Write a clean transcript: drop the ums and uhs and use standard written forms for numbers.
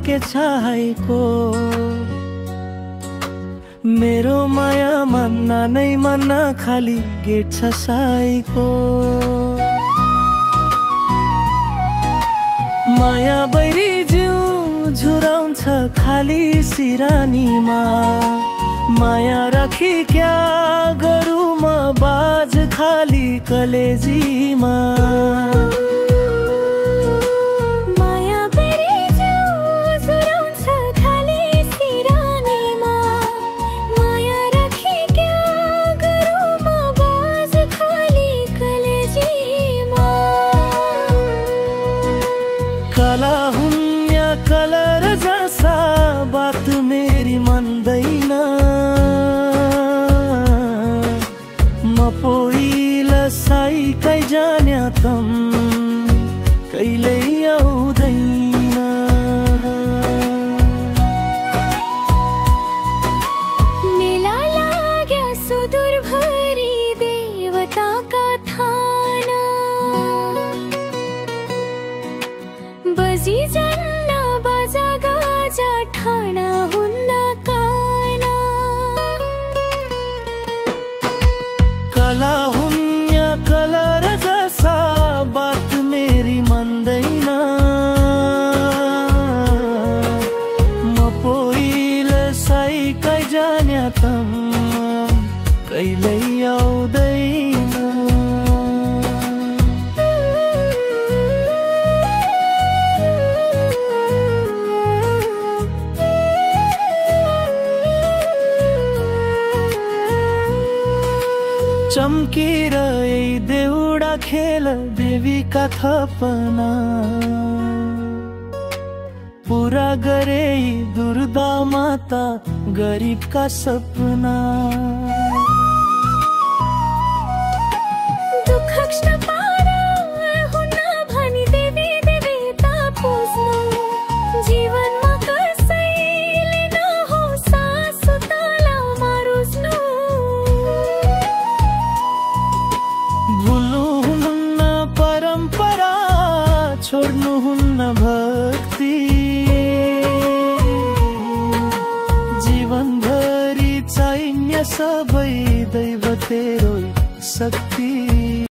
के चाहेको मेरो माया मान्ना नै मान्ना खाली गेट छ साईको माया बैरी जिउ झुराउँछ खाली सिरानीमा माया राखी क्या गरौँ म बाज खाली कलेजीमा कला हुन् या कलर जैसा बात मेरी मान्दैन म पोइल साई कै जान्या तम कहिल्यै आउँदैन मेला लाग्या सुदूर भरी देवताका थान बजी जन्ना बाजा गाजा ठाना हुन्न काना कला हुन् या कलर जैसा बात मेरी मान्दैन म पोइल साई कै जान्या तम कहिल्यै आउँदैन चम्किरहे देउडा खेल देवीका थपना पुरा गरे दुर्गा माता गरिबका सपना दुःख क्षण पार हुन्न भनी देवी देवता पुज्नु जीवनमा कसैले नहोस् सास तलामा रुच्नु भुल्नुहुन्न परम्परा छोड्नुहुन्न भक्ति जीवनभरि चाहिने सबै दैव तेरो शक्ति।